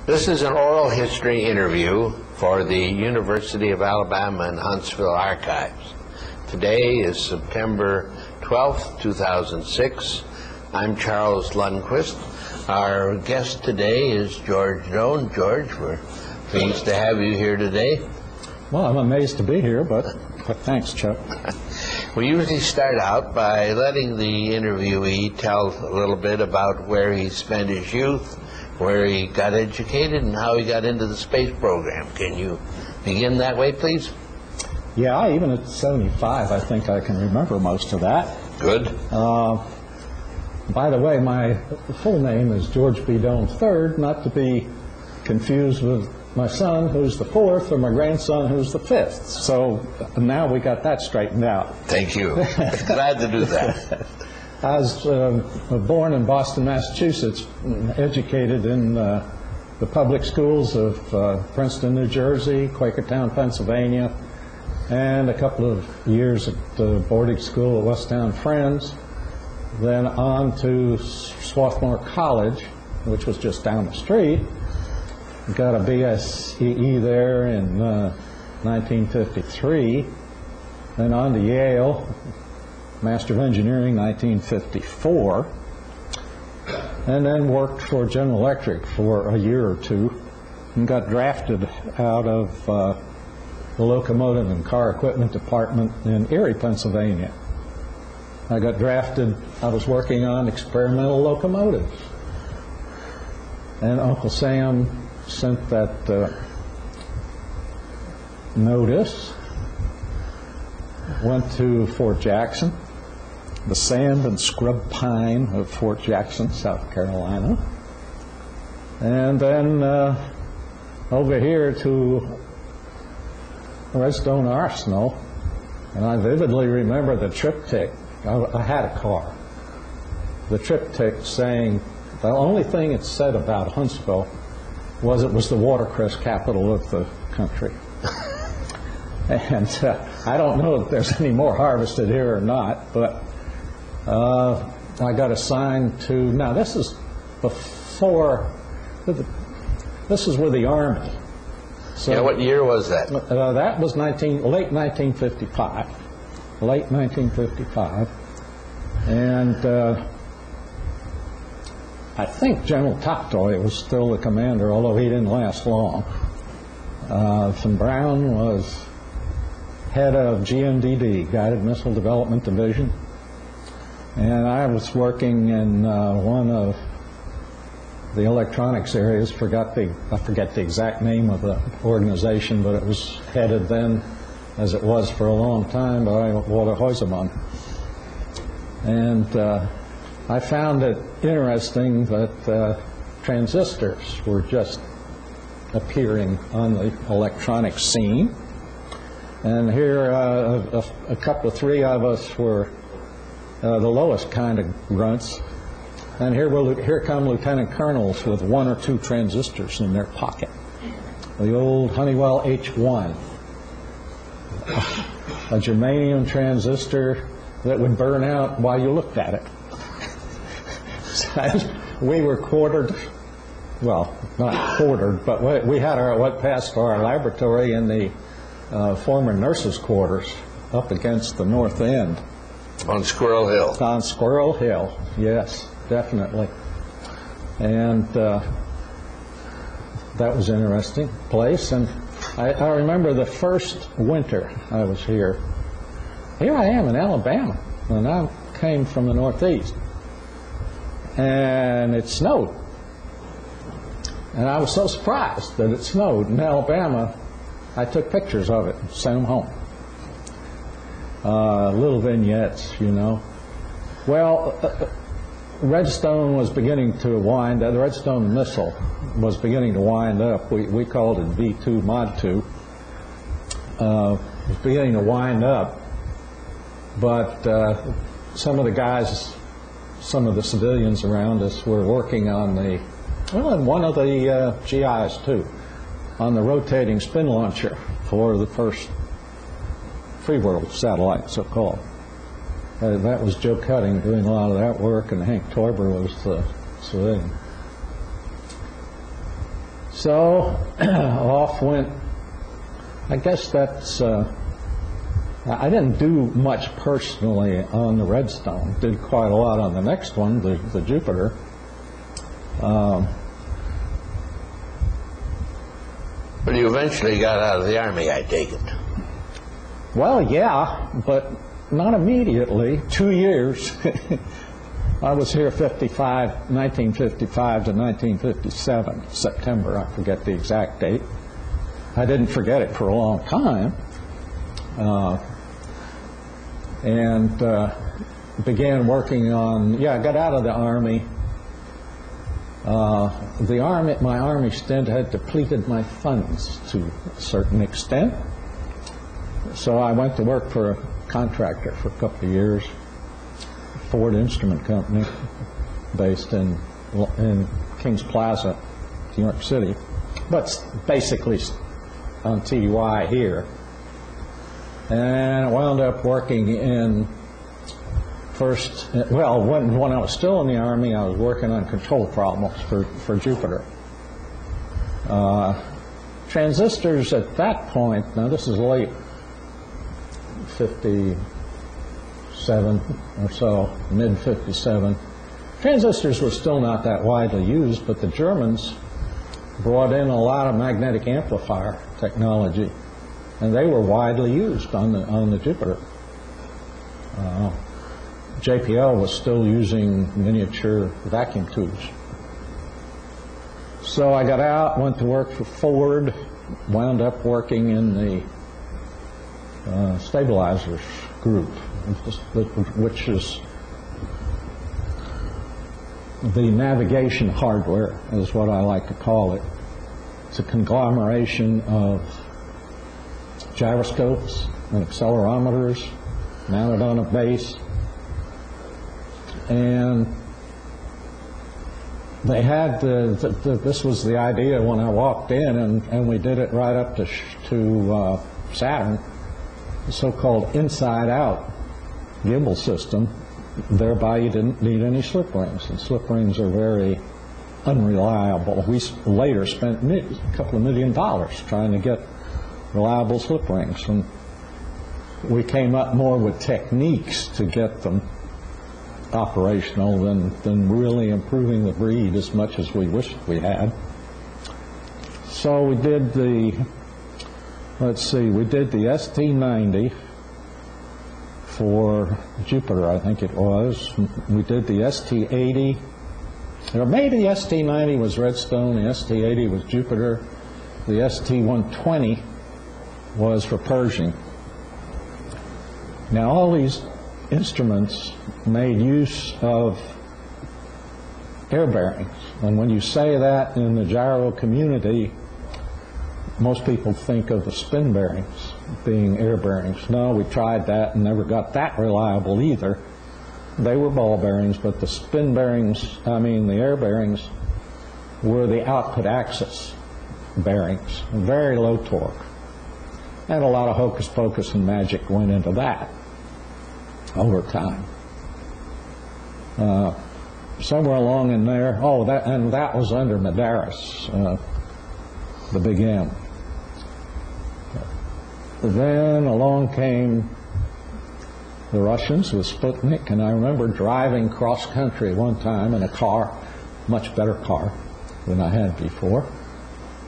This is an oral history interview for the University of Alabama in Huntsville Archives. Today is September 12th, 2006. I'm Charles Lundquist. Our guest today is George Doan. George, we're pleased to have you here today. Well, I'm amazed to be here, but thanks, Chuck. We usually start out by letting the interviewee tell a little bit about where he spent his youth, where he got educated, and how he got into the space program. Can you begin that way, please? Yeah, even at 75, I think I can remember most of that. Good. By the way, my full name is George B. Doan III, not to be confused with my son, who's the fourth, or my grandson, who's the fifth. So now we got that straightened out. Thank you. Glad to do that. I was born in Boston, Massachusetts, educated in the public schools of Princeton, New Jersey, Quakertown, Pennsylvania, and a couple of years at the boarding school at Westtown Friends, then on to Swarthmore College, which was just down the street. Got a BSEE there in 1953, then on to Yale, Master of Engineering, 1954, and then worked for General Electric for a year or two, and got drafted out of the Locomotive and Car Equipment Department in Erie, Pennsylvania. I got drafted, I was working on experimental locomotives, and Uncle Sam sent that notice, went to Fort Jackson, the sand and scrub pine of Fort Jackson, South Carolina, and then over here to Redstone Arsenal, and I vividly remember the triptych. I had a car. The triptych saying, the only thing it said about Huntsville was it was the watercress capital of the country. And I don't know if there's any more harvested here or not, but I got assigned to, now this is before, this is with the Army. So, yeah, what year was that? That was late 1955. Late 1955. And I think General Toptoy was still the commander, although he didn't last long. Von Braun was head of GMDD, Guided Missile Development Division. And I was working in one of the electronics areas. I forget the exact name of the organization, but it was headed then, as it was for a long time, by Walter Heusemann. And I found it interesting that transistors were just appearing on the electronic scene. And here, three of us were the lowest kind of grunts. And here come lieutenant colonels with one or two transistors in their pocket. The old Honeywell H1, a germanium transistor that would burn out while you looked at it. We were quartered, well, not quartered, but we had what passed for our laboratory in the former nurses' quarters up against the north end. On Squirrel Hill. On Squirrel Hill, yes, definitely. And that was an interesting place. And I remember the first winter I was here. Here I am in Alabama, and I came from the Northeast. And it snowed. And I was so surprised that it snowed in Alabama, I took pictures of it and sent them home. Little vignettes, you know. Well, Redstone was beginning to wind up. The Redstone missile was beginning to wind up. We called it V2 Mod 2. It was beginning to wind up, but some of the guys, some of the civilians around us were working on and one of the GIs too, on the rotating spin launcher for the first free world satellite, so-called. That was Joe Cutting doing a lot of that work, and Hank Torber was the civilian. So off went, I guess that's, I didn't do much personally on the Redstone. Did quite a lot on the next one, the Jupiter. But you eventually got out of the Army, I take it. Well, yeah, but not immediately. 2 years. I was here 1955 to 1957, September. I forget the exact date. I didn't forget it for a long time. And began working on, I got out of the Army. My Army stint had depleted my funds to a certain extent. So I went to work for a contractor for a couple of years, Ford Instrument Company, based in Kings Plaza, New York City, but basically on TY here. And I wound up working in when I was still in the Army, I was working on control problems for Jupiter. Transistors at that point, now this is late 57 or so, mid 57, transistors were still not that widely used, but the Germans brought in a lot of magnetic amplifier technology, and they were widely used on the Jupiter. JPL was still using miniature vacuum tubes. So I got out, went to work for Ford, wound up working in the stabilizers group, which is the navigation hardware, is what I like to call it. It's a conglomeration of gyroscopes and accelerometers mounted on a base. And they had this was the idea when I walked in, and we did it right up to Saturn, the so-called inside-out gimbal system. Thereby you didn't need any slip rings, and slip rings are very unreliable. We later spent a couple of $1 million trying to get reliable slip rings, and we came up more with techniques to get them operational than really improving the breed as much as we wished we had. So we did the ST90 for Jupiter, I think it was. We did the ST80, or maybe the ST90 was Redstone, the ST80 was Jupiter, the ST120 was for Pershing. Now all these instruments made use of air bearings, and when you say that in the gyro community, most people think of the spin bearings being air bearings. No, we tried that and never got that reliable either. They were ball bearings, but the spin bearings, the air bearings, were the output axis bearings, very low torque. And a lot of hocus pocus and magic went into that over time. Somewhere along in there, that was under Medeiros, the big M. Then along came the Russians with Sputnik, and I remember driving cross country one time in a car, much better car than I had before,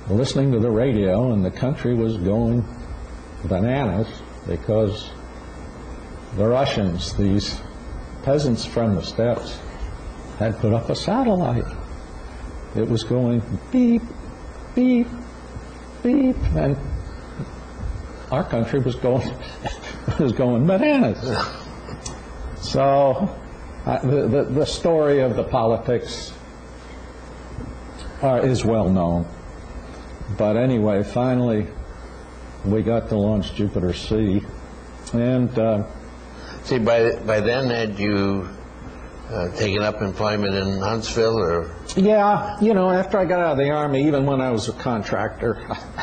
listening to the radio, and the country was going bananas because the Russians, these peasants from the steppes, had put up a satellite. It was going beep, beep, beep, and our country was going bananas. So the story of the politics is well known. But anyway, finally we got to launch Jupiter C, and see, by then had you taken up employment in Huntsville, or? Yeah, after I got out of the Army, even when I was a contractor,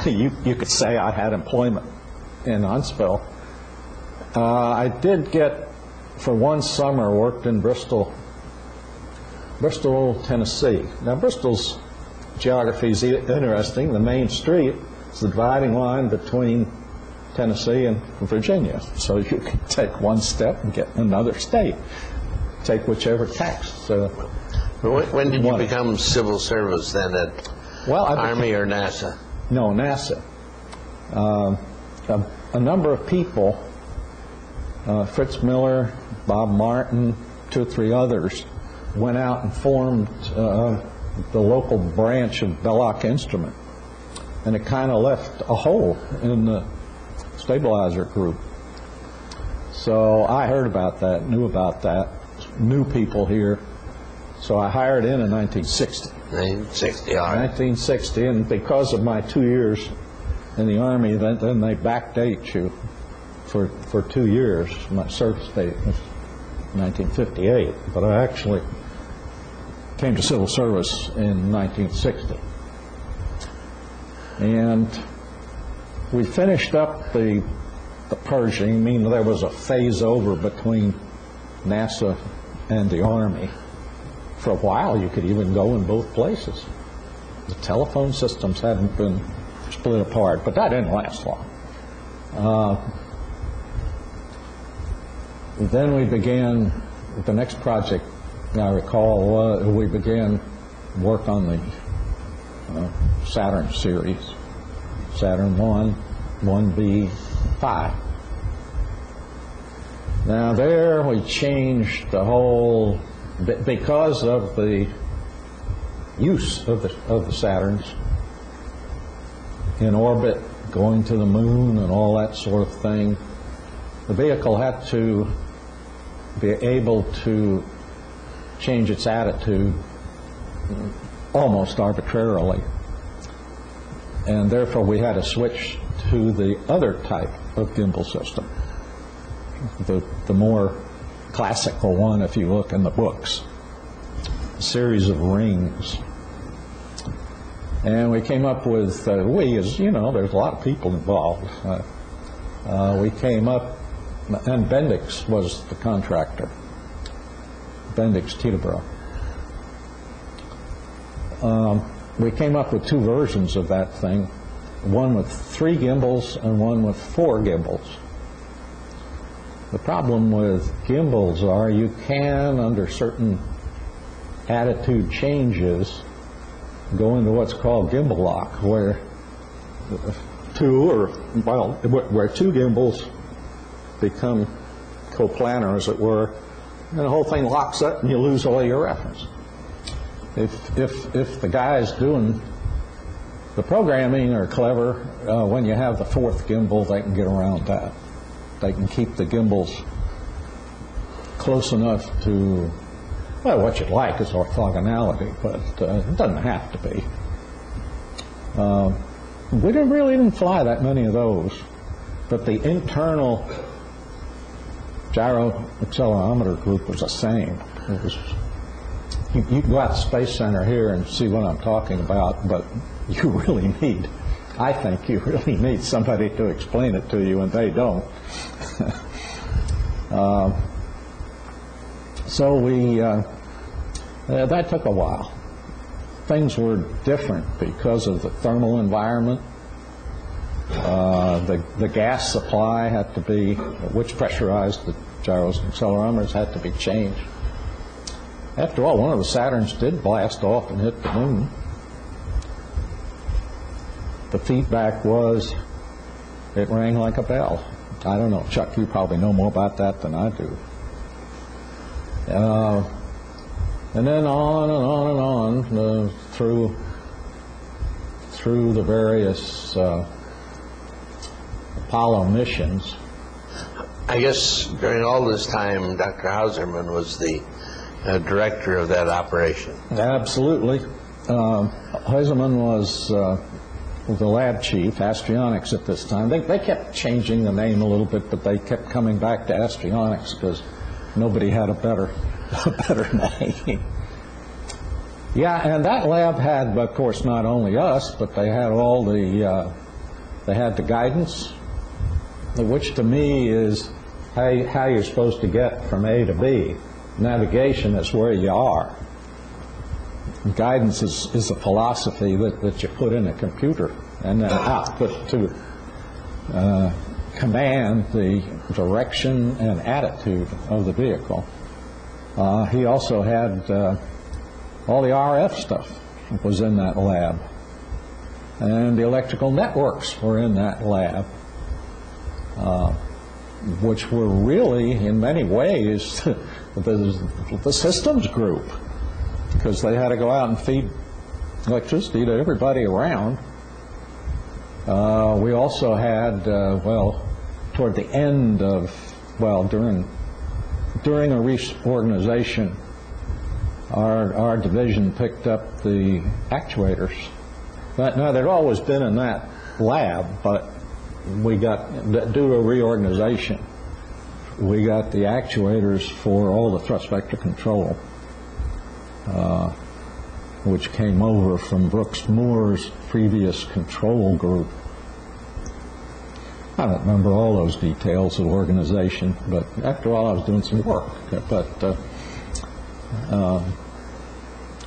you could say I had employment in Huntsville. I did get, for one summer, worked in Bristol, Tennessee. Now, Bristol's geography is interesting. The main street is the dividing line between Tennessee and Virginia. So you can take one step and get another state. Take whichever tax. When did you become civil service then, at Army or NASA? No, NASA. A number of people, Fritz Miller, Bob Martin, 2 or 3 others, went out and formed the local branch of Belloc Instrument. And it kind of left a hole in the stabilizer group. So I heard about that, knew about that, knew people here. So I hired in 1960. 1960, all right. 1960, and because of my 2 years in the Army, then they backdate you for 2 years. My service date was 1958, but I actually came to civil service in 1960. And we finished up the purging. I mean, there was a phase over between NASA and the Army. For a while, you could even go in both places. The telephone systems hadn't been split apart, but that didn't last long. Then we began, the next project I recall, we began work on the Saturn series, Saturn 1, 1B, 5. Now there we changed the whole, because of the use of the Saturns in orbit, going to the moon and all that sort of thing. The vehicle had to be able to change its attitude almost arbitrarily, and therefore we had to switch to the other type of gimbal system, the more classical one if you look in the books, a series of rings. And we came up with, we, as you know, there's a lot of people involved. We came up, and Bendix was the contractor, Bendix Teterboro. We came up with 2 versions of that thing, one with 3 gimbals and one with 4 gimbals. The problem with gimbals are you can, under certain attitude changes, go into what's called gimbal lock, where where 2 gimbals become coplanar, as it were, and the whole thing locks up and you lose all your reference. If the guys doing the programming are clever, when you have the 4th gimbal, they can get around that. They can keep the gimbals close enough to, well, what you'd like is orthogonality, but it doesn't have to be. We didn't fly that many of those, but the internal gyro accelerometer group was the same. It was, you can go out to Space Center here and see what I'm talking about, but you really need, I think you really need somebody to explain it to you, and they don't. So that took a while. Things were different because of the thermal environment. The gas supply had to be, which pressurized the gyros and accelerometers, had to be changed. After all, one of the Saturns did blast off and hit the moon. The feedback was, it rang like a bell. I don't know, Chuck, you probably know more about that than I do. And then on and on and on through the various Apollo missions. I guess during all this time, Dr. Hauserman was the director of that operation. Absolutely. Hauserman was the lab chief, Astronautics at this time. They kept changing the name a little bit, but they kept coming back to Astronautics because nobody had a better name. Yeah, and that lab had, of course, not only us, but they had all the they had the guidance, which to me is how you're supposed to get from A to B. Navigation is where you are. Guidance is a philosophy that you put in a computer and then output to command the direction and attitude of the vehicle. He also had all the RF stuff was in that lab, and the electrical networks were in that lab, which were really, in many ways, the systems group, because they had to go out and feed electricity to everybody around. We also had, toward the end of, during a reorganization, our division picked up the actuators. Now, they'd always been in that lab, but we got, due to a reorganization, we got the actuators for all the thrust vector control, which came over from Brooks Moore's previous control group. I don't remember all those details of organization, but after all, I was doing some work.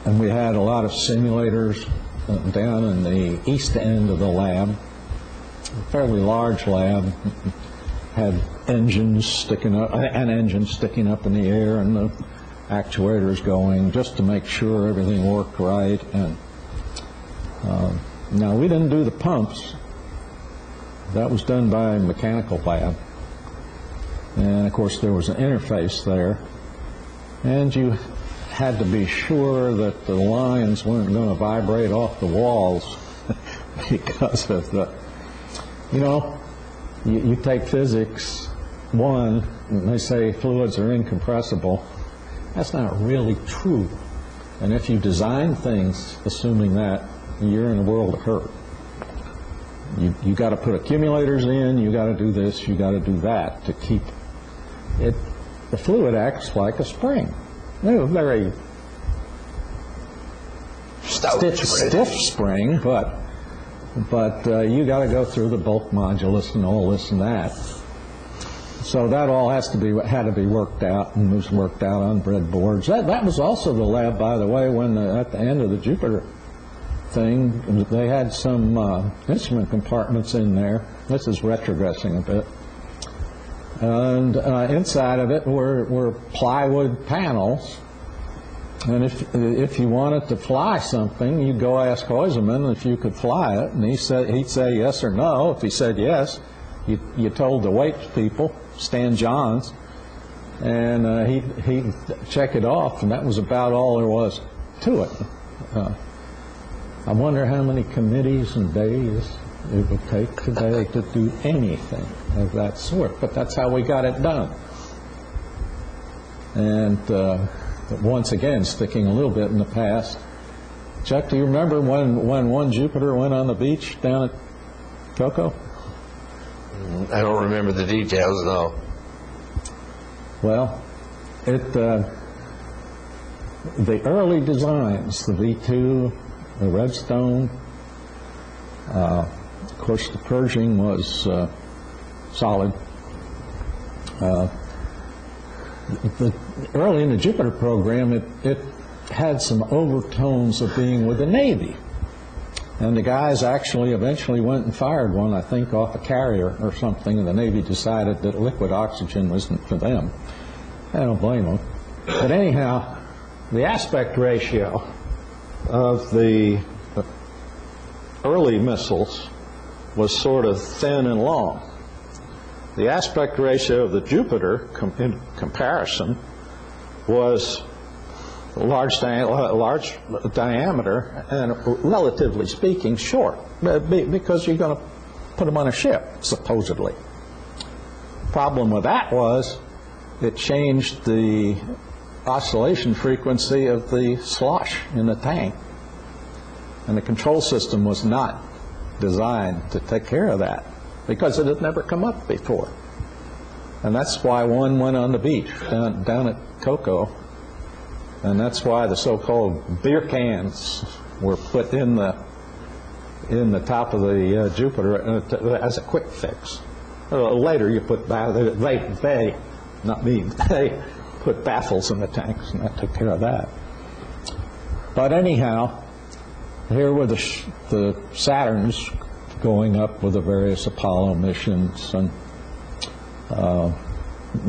And we had a lot of simulators down in the east end of the lab, a fairly large lab, had engines sticking up, an engine sticking up in the air, and the actuators going, just to make sure everything worked right. And now, we didn't do the pumps. That was done by a mechanical lab. And of course, there was an interface there, and you had to be sure that the lines weren't going to vibrate off the walls because of the, you take physics 1, and they say fluids are incompressible. That's not really true. And if you design things assuming that, you're in a world of hurt. You got to put accumulators in, you got to do this, you got to do that to keep it. The fluid acts like a spring. Very stiff spring, but you got to go through the bulk modulus and all this and that. So that all had to be worked out, and was worked out on breadboards. That was also the lab, by the way, when at the end of the Jupiter thing, they had some instrument compartments in there. This is retrogressing a bit. And inside of it were plywood panels. And if you wanted to fly something, you'd go ask Heusemann if you could fly it, and he'd say yes or no. If he said yes, you told the weights people, Stan Johns, and he'd check it off, and that was about all there was to it. I wonder how many committees and days it would take today to do anything of that sort, but that's how we got it done. And once again, sticking a little bit in the past, Chuck, do you remember when one Jupiter went on the beach down at Cocoa? I don't remember the details, no. Well, the early designs, the V2, the Redstone, of course the Pershing was solid. Early in the Jupiter program, it had some overtones of being with the Navy. And the guys actually eventually went and fired one, I think, off a carrier or something, and the Navy decided that liquid oxygen wasn't for them. I don't blame them. But anyhow, the aspect ratio of the early missiles was sort of thin and long. The aspect ratio of the Jupiter, in comparison, was large diameter and, relatively speaking, short, because you're going to put them on a ship, supposedly. Problem with that was it changed the oscillation frequency of the slosh in the tank, and the control system was not designed to take care of that because it had never come up before. And that's why one went on the beach down at Cocoa. And that's why the so-called beer cans were put in the top of the Jupiter as a quick fix. Later, you put they put baffles in the tanks, and that took care of that. But anyhow, here were the Saturns going up with the various Apollo missions and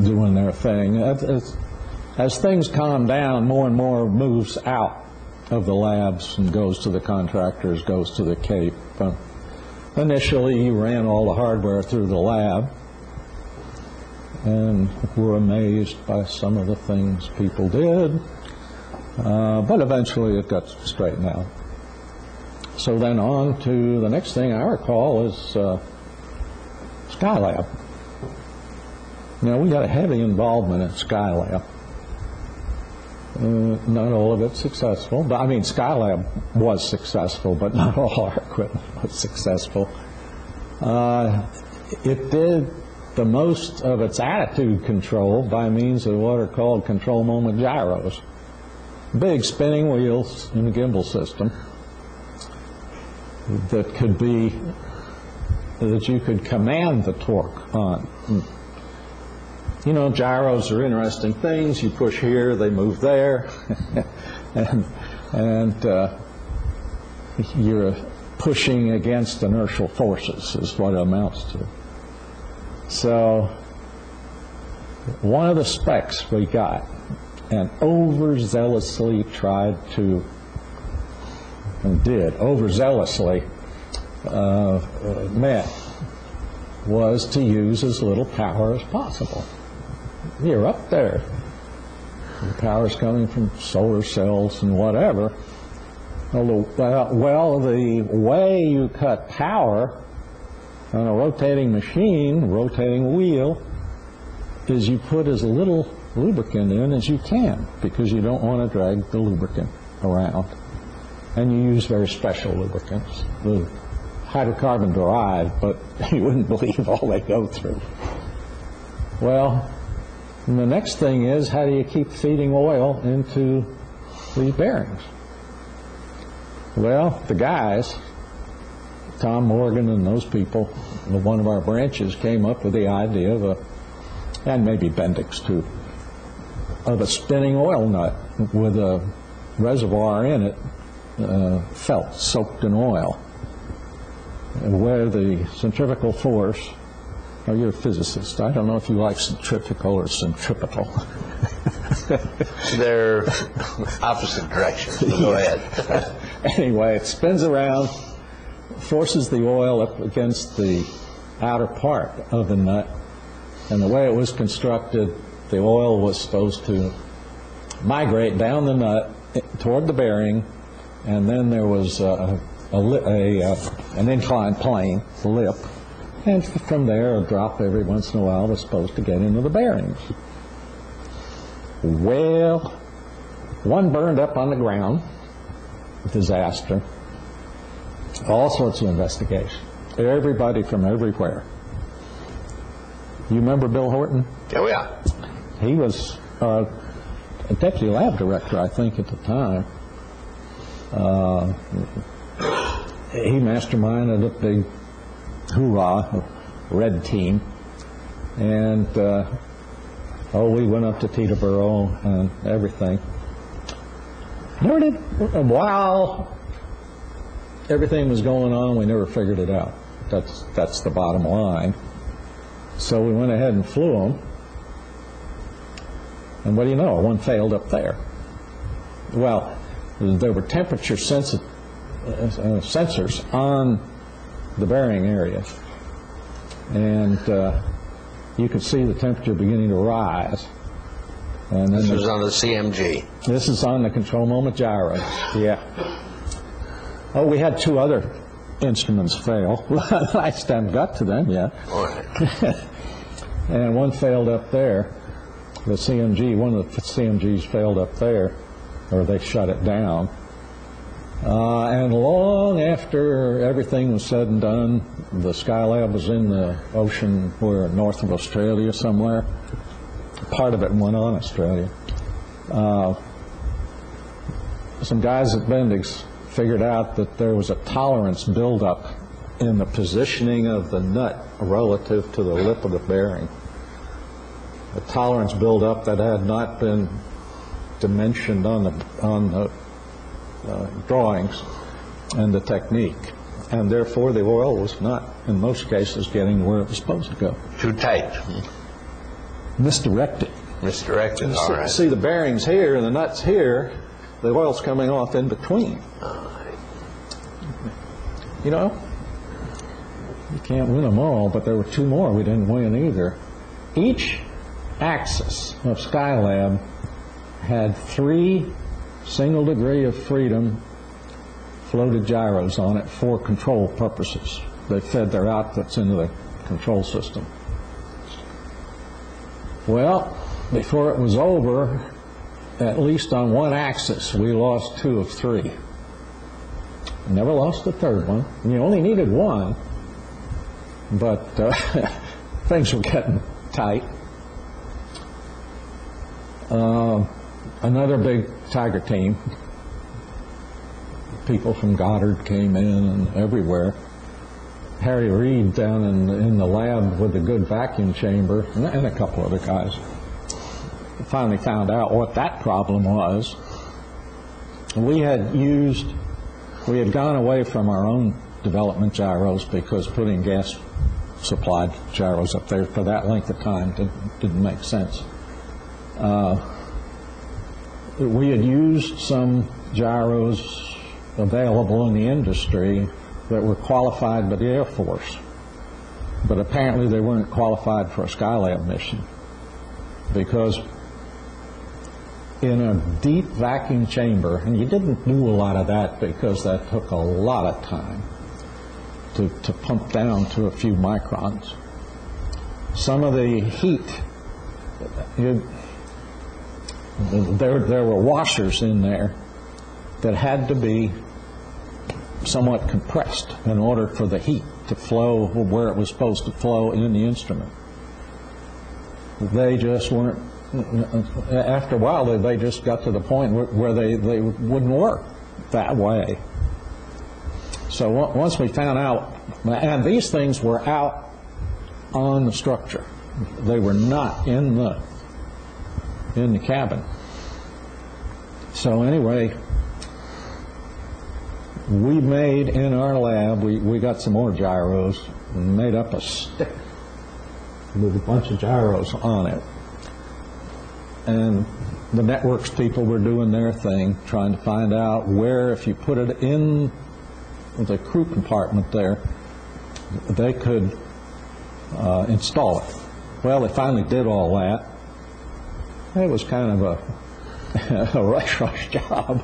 doing their thing. As things calm down, more and more moves out of the labs and goes to the contractors, goes to the Cape. Initially, you ran all the hardware through the lab and were amazed by some of the things people did, but eventually it got straightened out. So then on to the next thing I recall is Skylab. Now, we got a heavy involvement in Skylab. Not all of it successful, but I mean, Skylab was successful, but not all our equipment was successful. It did the most of its attitude control by means of what are called control moment gyros. Big spinning wheels in a gimbal system that you could command the torque on. You know, gyros are interesting things. You push here, they move there, and you're pushing against inertial forces is what it amounts to. So one of the specs we got and overzealously tried to, and did overzealously met, was to use as little power as possible. You're up there. The power's coming from solar cells and whatever. Well, the way you cut power on a rotating machine, rotating wheel, is you put as little lubricant in as you can, because you don't want to drag the lubricant around. And you use very special lubricants, the hydrocarbon derived, but you wouldn't believe all they go through. Well, and the next thing is, how do you keep feeding oil into these bearings? Well, the guys, Tom Morgan and those people, one of our branches came up with the idea of and maybe Bendix too, of a spinning oil nut with a reservoir in it, felt soaked in oil, where the centrifugal force, oh, you're a physicist, I don't know if you like centrifugal or centripetal. They're opposite directions. Go ahead. Anyway, it spins around, forces the oil up against the outer part of the nut, and the way it was constructed, the oil was supposed to migrate down the nut toward the bearing, and then there was an inclined plane, lip, and from there a drop every once in a while was supposed to get into the bearings. Well, one burned up on the ground, disaster, all sorts of investigation, everybody from everywhere. You remember Bill Horton? Oh, yeah. He was a deputy lab director, I think, at the time. He masterminded a big hoorah, red team, and we went up to Teterboro and everything. While everything was going on, we never figured it out. That's the bottom line. So we went ahead and flew them, and what do you know? One failed up there. Well, there were temperature sensors on the bearing area, and you could see the temperature beginning to rise. And then this was on the CMG. This is on the control moment gyros. Yeah. Oh, we had two other instruments fail. I just haven't got to them yet. And one failed up there. The CMG, one of the CMGs failed up there, or they shut it down. And long after everything was said and done, the Skylab was in the ocean where north of Australia somewhere. Part of it went on Australia. Some guys at Bendix figured out that there was a tolerance buildup in the positioning of the nut relative to the lip of the bearing. A tolerance buildup that had not been dimensioned on the drawings and the technique, and therefore the oil was not, in most cases, getting where it was supposed to go. Too tight. Misdirected. Misdirected, all right. See the bearings here and the nuts here, the oil's coming off in between. You know, you can't win them all, but there were two more we didn't win either. Each axis of Skylab had 3 single degree of freedom floated gyros on it for control purposes. They fed their outputs into the control system. Well, before it was over, at least on one axis, we lost 2 of 3. Never lost the third one. You only needed one, but things were getting tight. Another big Tiger team. People from Goddard came in and everywhere. Harry Reid down in the lab with the good vacuum chamber, and a couple other guys, finally found out what that problem was. We had gone away from our own development gyros because putting gas supplied gyros up there for that length of time didn't make sense. We had used some gyros available in the industry that were qualified by the Air Force, but apparently they weren't qualified for a Skylab mission, because in a deep vacuum chamber, and you didn't do a lot of that because that took a lot of time to pump down to a few microns. Some of the heat, there were washers in there that had to be somewhat compressed in order for the heat to flow where it was supposed to flow in the instrument. They just weren't, after a while they just got to the point where they wouldn't work that way. So once we found out, and these things were out on the structure, they were not in the cabin. So anyway, we made in our lab, we got some more gyros and made up a stick with a bunch of gyros on it. And the networks people were doing their thing, trying to find out where, if you put it in the crew compartment there, they could install it. Well, they finally did all that. It was kind of a rush job.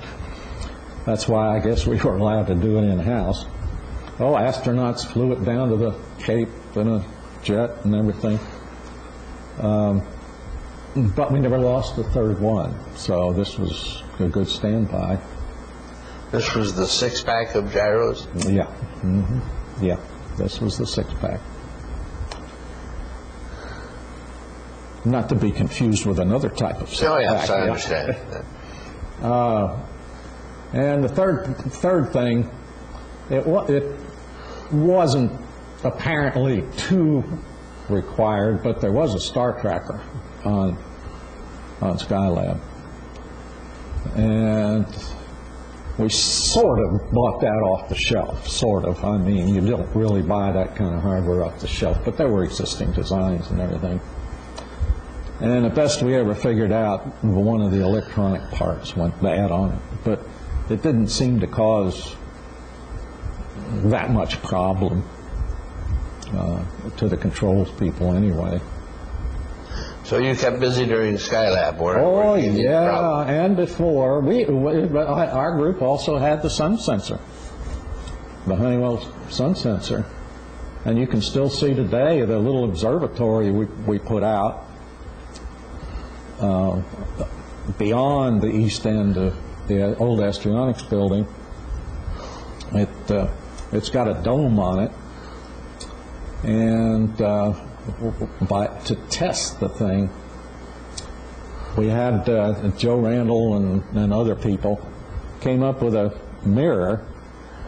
That's why I guess we were allowed to do it in-house. Oh, astronauts flew it down to the Cape in a jet and everything. But we never lost the third one, so this was a good standby. This was the 6-pack of gyros? Yeah. Mm-hmm. Yeah, this was the 6-pack. Not to be confused with another type of 6-pack. Oh, yes, I understand. And the third thing, it wasn't apparently too required, but there was a star tracker on Skylab, and we sort of bought that off the shelf. Sort of. I mean, you don't really buy that kind of hardware off the shelf, but there were existing designs and everything. And the best we ever figured out, one of the electronic parts went bad on it, but it didn't seem to cause that much problem to the controls people anyway. So you kept busy during Skylab work? Oh, yeah, and before. Our group also had the sun sensor, the Honeywell sun sensor. And you can still see today the little observatory we put out beyond the east end of the old Astronautics building. It's got a dome on it, and to test the thing, we had Joe Randall and other people came up with a mirror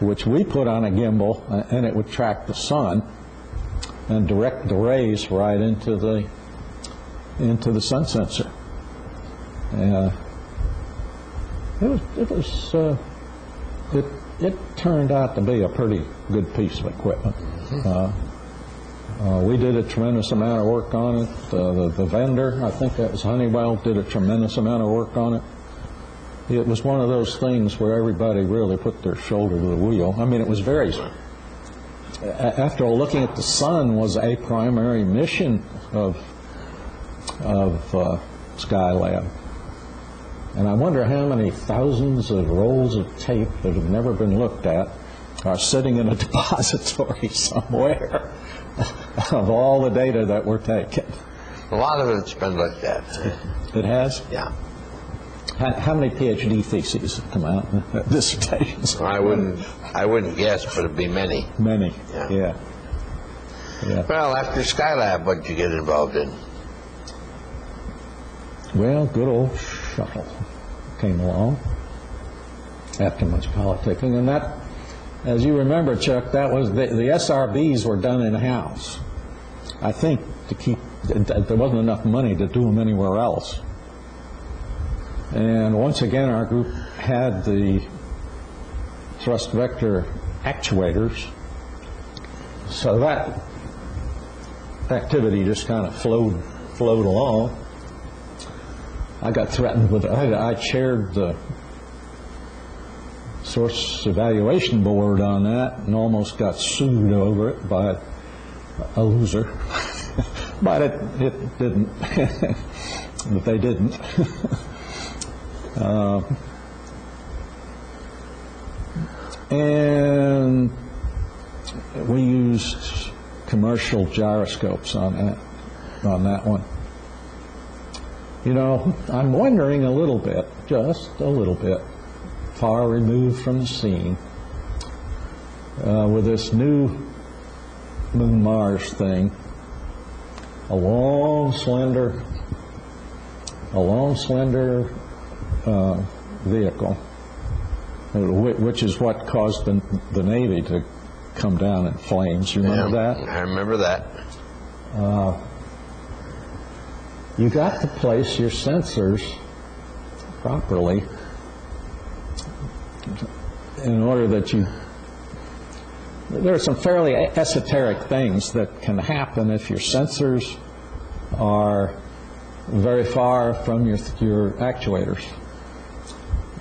which we put on a gimbal, and it would track the sun and direct the rays right into the sun sensor. It was it turned out to be a pretty good piece of equipment. We did a tremendous amount of work on it. The vendor, I think that was Honeywell, did a tremendous amount of work on it. It was one of those things where everybody really put their shoulder to the wheel. I mean, it was very... After all, looking at the sun was a primary mission of Skylab. And I wonder how many thousands of rolls of tape that have never been looked at are sitting in a depository somewhere of all the data that were taken. A lot of it's been looked at. It has? Yeah. How many PhD theses have come out? Dissertations? I wouldn't guess, but it'd be many. Many. Yeah. Well, after Skylab, what did you get involved in? Well, good old shuttle came along after much politicking, and that, as you remember, Chuck, that was the SRBs were done in-house. I think there wasn't enough money to do them anywhere else. And once again, our group had the thrust vector actuators, so that activity just kind of flowed along. I got threatened with, I chaired the source evaluation board on that and almost got sued over it by a loser. But it didn't. But they didn't. And we used commercial gyroscopes on that one. You know, I'm wondering a little bit, just a little bit, far removed from the scene, with this new Moon-Mars thing, a long, slender vehicle, which is what caused the Navy to come down in flames. You remember that? I remember that. You got to place your sensors properly in order that there are some fairly esoteric things that can happen if your sensors are very far from your actuators.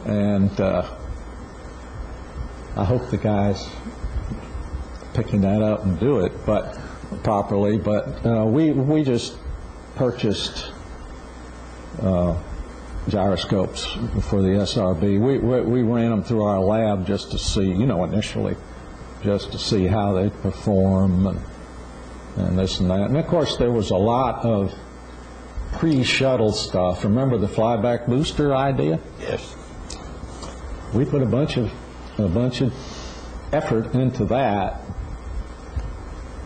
And I hope the guys picking that up and do it properly, but we just purchased gyroscopes for the SRB. We ran them through our lab just to see, initially, just to see how they perform and this and that. And of course, there was a lot of pre-shuttle stuff. Remember the flyback booster idea? Yes. We put a bunch of effort into that,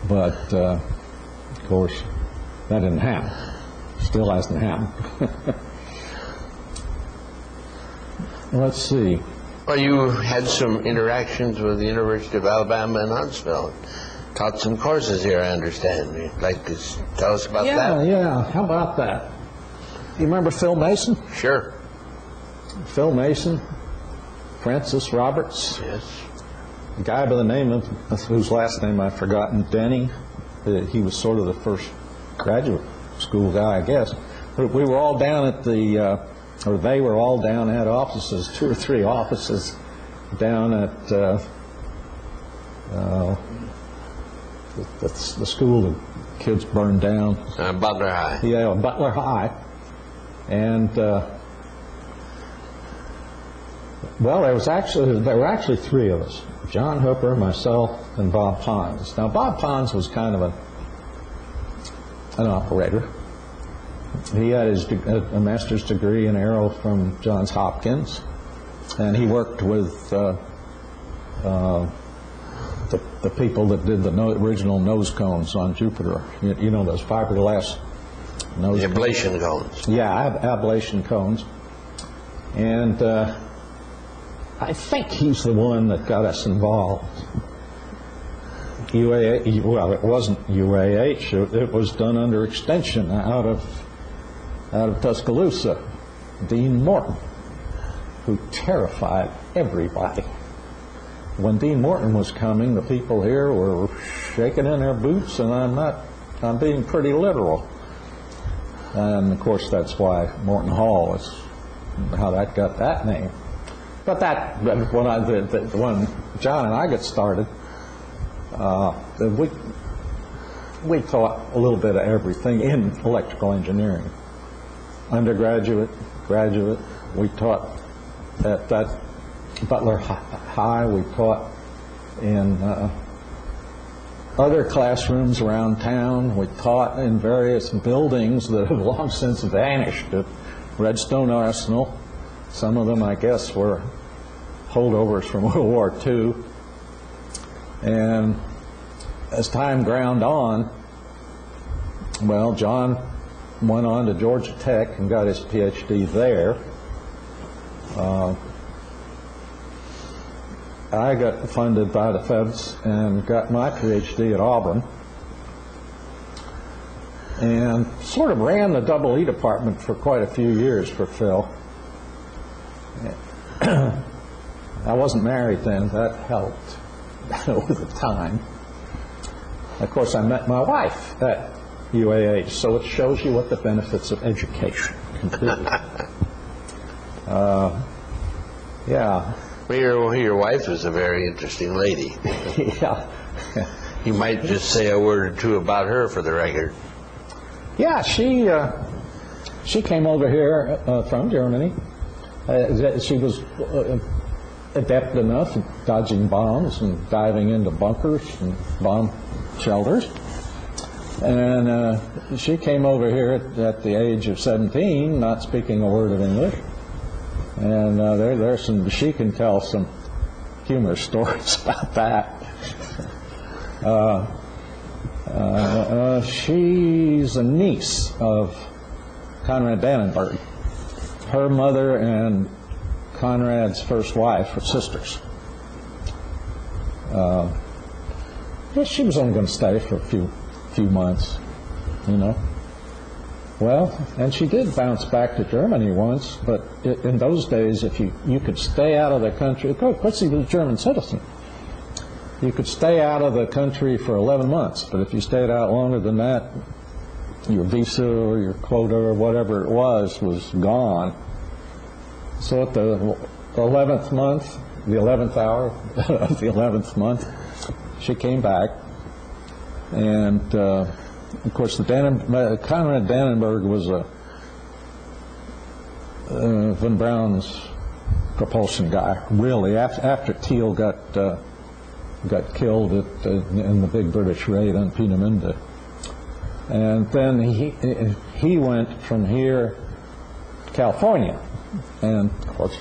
but of course, that didn't happen. Still hasn't happened. Let's see. Well, you had some interactions with the University of Alabama in Huntsville. Taught some courses here, I understand. You'd like to tell us about that? Yeah. How about that? You remember Phil Mason? Sure. Phil Mason, Francis Roberts. Yes. A guy by the name of, whose last name I've forgotten, Denny. He was sort of the first graduate school guy, I guess. We were all down at or they were all down at offices, 2 or 3 offices down at the school the kids burned down. Butler High. Yeah, Butler High. And well, there were actually 3 of us: John Hooper, myself, and Bob Pons. Now, Bob Pons was kind of an operator. He had a master's degree in aero from Johns Hopkins, and he worked with the people that did the original nose cones on Jupiter. You know those fiberglass nose cones? The ablation cones. Yeah, ablation cones. And I think he's the one that got us involved. Well, it wasn't UAH. It was done under extension out of Tuscaloosa. Dean Morton, who terrified everybody. when Dean Morton was coming, the people here were shaking in their boots, and I'm being pretty literal. And of course, that's why Morton Hall is how that got that name. But when John and I got started, we taught a little bit of everything in electrical engineering. Undergraduate, graduate, we taught at that Butler High. We taught in other classrooms around town. We taught in various buildings that have long since vanished at Redstone Arsenal. Some of them, I guess, were holdovers from World War II. And as time ground on, well, John went on to Georgia Tech and got his PhD there. I got funded by the feds and got my PhD at Auburn, and sort of ran the double E department for quite a few years for Phil. I wasn't married then. That helped over the time. Of course, I met my wife at UAH, so it shows you what the benefits of education can do. Yeah. Well, your wife is a very interesting lady. Yeah. You might just say a word or two about her for the record. Yeah, she came over here from Germany. She was adept enough at dodging bombs and diving into bunkers and bomb shelters. And she came over here at the age of 17, not speaking a word of English. And there's some, she can tell some humorous stories about that. She's a niece of Conrad Dannenberg. Her mother and Conrad's first wife were sisters. She was only going to stay for a few months, you know. Well, and she did bounce back to Germany once, but in those days, if you could stay out of the country, of course he was a German citizen. You could stay out of the country for 11 months, but if you stayed out longer than that, your visa or your quota or whatever it was gone. So at the 11th month, the 11th hour of the 11th month, she came back, and of course, Conrad Dannenberg was von Braun's propulsion guy. Really, after Thiel got killed in the big British raid on Peenemünde, and then he went from here to California, and of course,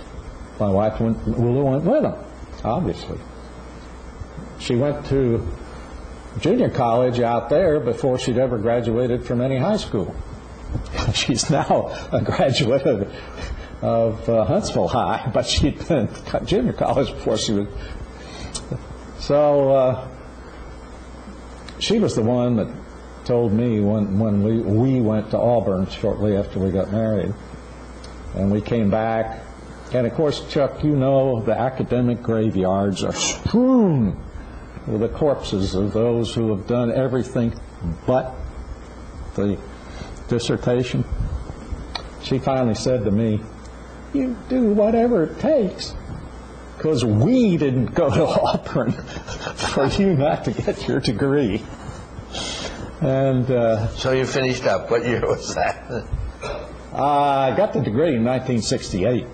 my wife went with him. Obviously, she went to junior college out there before she'd ever graduated from any high school. She's now a graduate of Huntsville High, but she'd been in junior college before she was. So she was the one that told me when we went to Auburn shortly after we got married, and we came back. And of course, Chuck, you know, the academic graveyards are strewn with the corpses of those who have done everything but the dissertation. She finally said to me, "You do whatever it takes, because we didn't go to Auburn for you not to get your degree." And so you finished up. What year was that? I got the degree in 1968.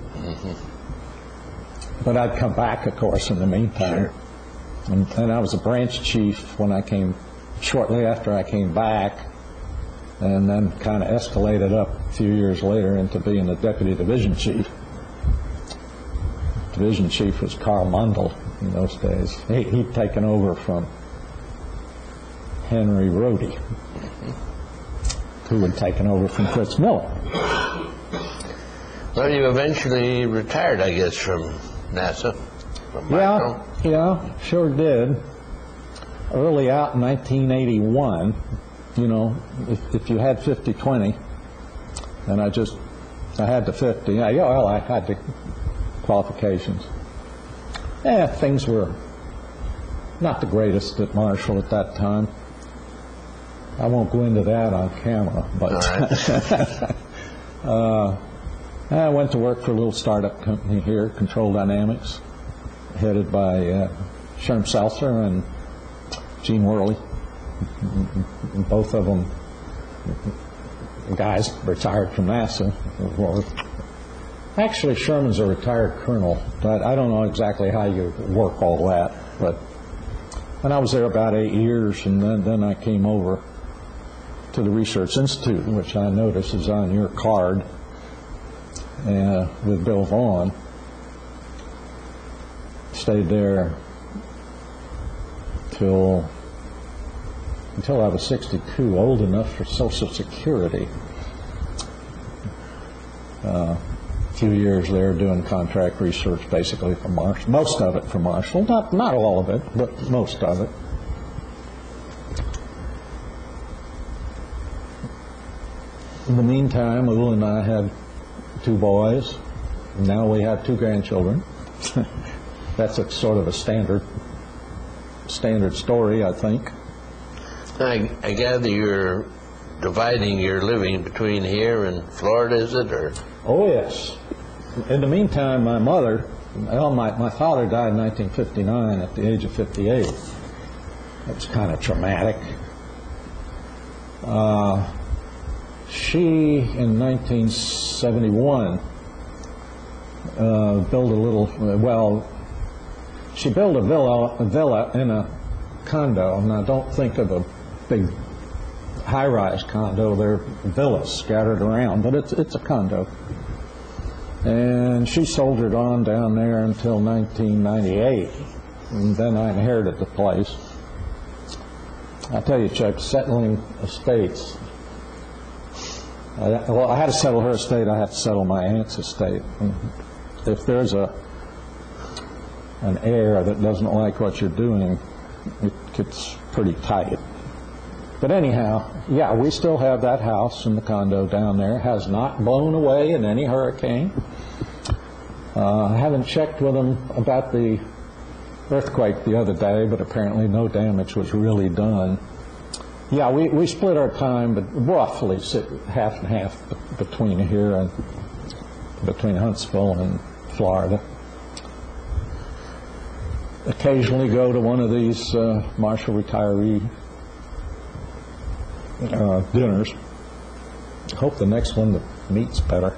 But I'd come back, of course, in the meantime. Sure. And I was a branch chief when I came, shortly after I came back, and then kind of escalated up a few years later into being a deputy division chief. Division chief was Carl Mundell in those days. He'd taken over from Henry Rohde, who had taken over from Fritz Miller. Well, you eventually retired, I guess, from NASA. Yeah, sure did. Early out in 1981, you know, if you had 50-20, and I had the 50. I had the qualifications. Things were not the greatest at Marshall at that time. I won't go into that on camera, but I went to work for a little startup company here, Control Dynamics, headed by Sherm Seltzer and Gene Worley. Both of them guys retired from NASA. Actually, Sherman's a retired colonel, but I don't know exactly how you work all that. But and I was there about 8 years, and then I came over to the Research Institute, which I notice is on your card, with Bill Vaughn. Stayed there until I was 62, old enough for Social Security. A few years there doing contract research, basically for Marshall. Most of it for Marshall, not all of it, but most of it. In the meantime, Lou and I had 2 boys. Now we have 2 grandchildren. That's a sort of a standard story, I think. I gather you're dividing your living between here and Florida, is it? Or? Oh, yes. In the meantime, my father died in 1959 at the age of 58. That was kind of traumatic. She, in 1971, she built a villa in a condo. Now, don't think of a big high-rise condo. They're villas scattered around, but it's a condo. And she soldiered on down there until 1998, and then I inherited the place. I'll tell you, Chuck, settling estates. I had to settle her estate. I had to settle my aunt's estate. And if there's an heir that doesn't like what you're doing, it gets pretty tight. But anyhow, yeah, we still have that house and the condo down there. It has not blown away in any hurricane. I haven't checked with them about the earthquake the other day, but apparently no damage was really done. Yeah, we split our time, but roughly half and half between here and between Huntsville and Florida. Occasionally go to one of these Marshall retiree dinners. Hope the next one the meat's better.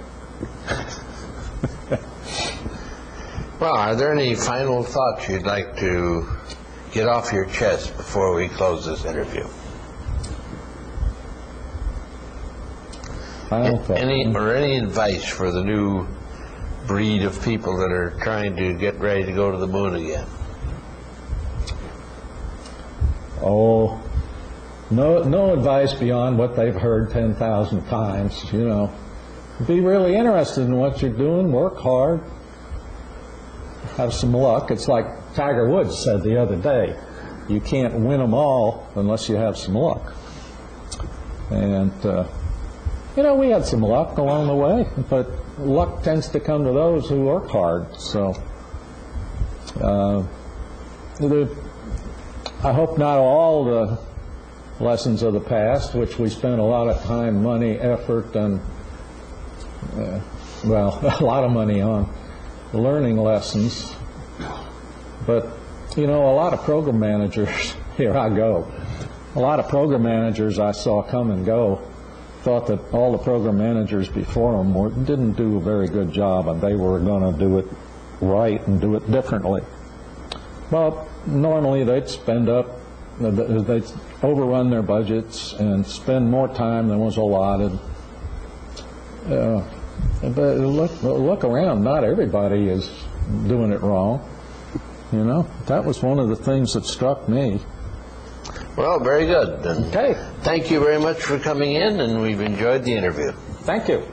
Well, are there any final thoughts you'd like to get off your chest before we close this interview? Final thought. Any advice for the new breed of people that are trying to get ready to go to the moon again? Oh, no advice beyond what they've heard 10,000 times, you know. Be really interested in what you're doing, work hard, have some luck. It's like Tiger Woods said the other day, you can't win them all unless you have some luck. And, you know, we had some luck along the way, but luck tends to come to those who work hard. So, I hope not all the lessons of the past, which we spent a lot of time, money, effort, and, a lot of money on learning lessons. But, you know, a lot of program managers, here I go, a lot of program managers I saw come and go thought that all the program managers before them didn't do a very good job, and they were going to do it right and do it differently. Well, normally they'd they'd overrun their budgets and spend more time than was allotted. But look around, not everybody is doing it wrong. You know, that was one of the things that struck me. Well, very good. Okay. Thank you very much for coming in, and we've enjoyed the interview. Thank you.